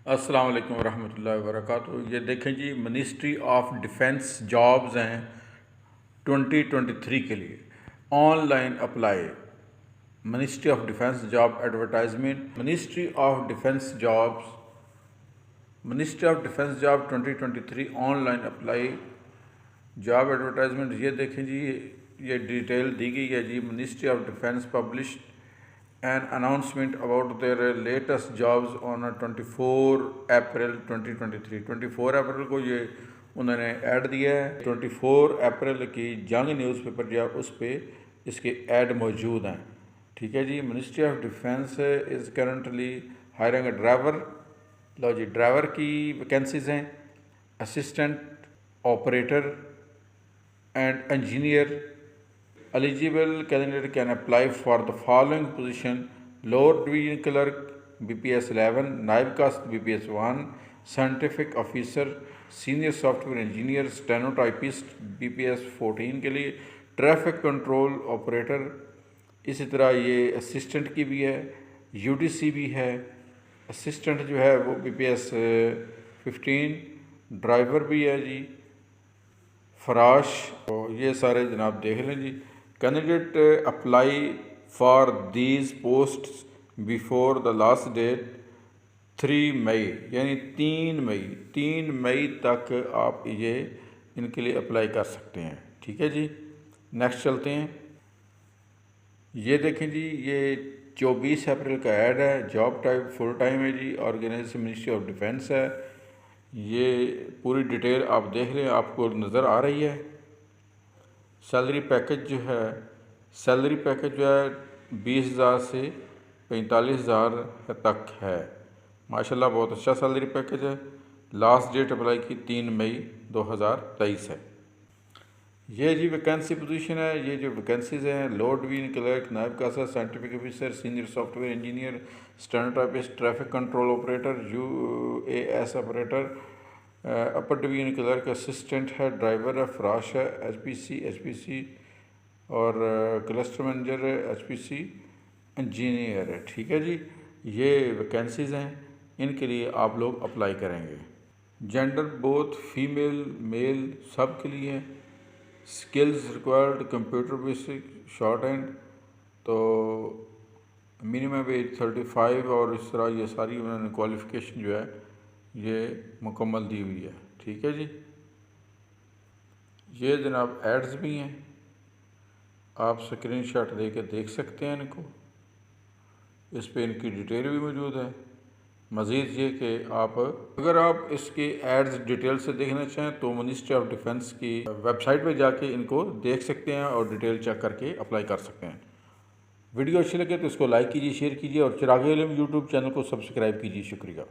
अस्सलाम वालेकुम रहमतुल्लाहि व बरकातुहू। ये देखें जी, मिनिस्ट्री ऑफ डिफेंस जॉब्स हैं 2023 के लिए online apply. Ministry of defence job advertisement, ministry of defence job 2023 online apply job advertisement. ये देखें जी, ये डिटेल दी गई है जी। Ministry of defence published an announcement about their latest jobs on 24 April 2023। 24 अप्रैल को ये उन्होंने ऐड दिया है। 24 अप्रैल की जंग न्यूज़पेपर जो है उस पर इसके ऐड मौजूद हैं। ठीक है जी। Ministry of defence is currently hiring a driver. लो जी, ड्राइवर की वैकेंसीज हैं, assistant operator and engineer. Eligible candidate can apply for the following position: lower division clerk BPS 11, naib cast BPS 1, scientific officer, senior software engineer, stenotypist BPS 14 के लिए, traffic control operator. इसी तरह ये assistant की भी है, UDC भी है। असिस्टेंट जो है वो BPS 15, ड्राइवर भी है जी, फराश। तो ये सारे जनाब देख लें जी। Candidate apply for these post before the last date 3 May, यानी 3 मई तक आप ये इनके लिए अप्लाई कर सकते हैं। ठीक है जी। नेक्स्ट चलते हैं। ये देखें जी, ये 24 अप्रैल का ऐड है। जॉब टाइप फुल टाइम है जी। ऑर्गेनाइजेशन मिनिस्ट्री ऑफ डिफेंस है। ये पूरी डिटेल आप देख लें, आपको नज़र आ रही है। सैलरी पैकेज जो है 20,000 से 45,000 तक है। माशाल्लाह बहुत अच्छा सैलरी पैकेज है। लास्ट डेट अप्लाई की 3 मई 2023 है। ये जी वैकेंसी पोजीशन है। ये जो वैकेंसीज हैं: लोअर डिवीजन क्लर्क, नायब कासा, scientific officer, senior software engineer, stenotypist, traffic control operator, UAS operator, upper division clerk, assistant है, ड्राइवर है, फ्राश है, HPC और क्लस्टर मैनेजर है, HPC इंजीनियर है। ठीक है जी। ये वैकेंसीज़ हैं, इनके लिए आप लोग अप्लाई करेंगे। जेंडर बोथ फीमेल मेल सब के लिए है। Skills required computer basic, short hand. तो मिनिमम एज 35 और इस तरह ये सारी उन्होंने क्वालिफ़िकेशन जो है ये मुकम्मल दी हुई है। ठीक है जी। ये जनाब एड्स भी हैं, आप स्क्रीनशॉट दे के देख सकते हैं इनको। इस पे इनकी डिटेल भी मौजूद है। मज़ीद ये कि आप अगर आप इसके एड्स डिटेल से देखना चाहें तो मिनिस्ट्री ऑफ डिफेंस की वेबसाइट पे जाके इनको देख सकते हैं और डिटेल चेक करके अप्लाई कर सकते हैं। वीडियो अच्छी लगे तो इसको लाइक कीजिए, शेयर कीजिए और चिराग इल्म यूट्यूब चैनल को सब्सक्राइब कीजिए। शुक्रिया।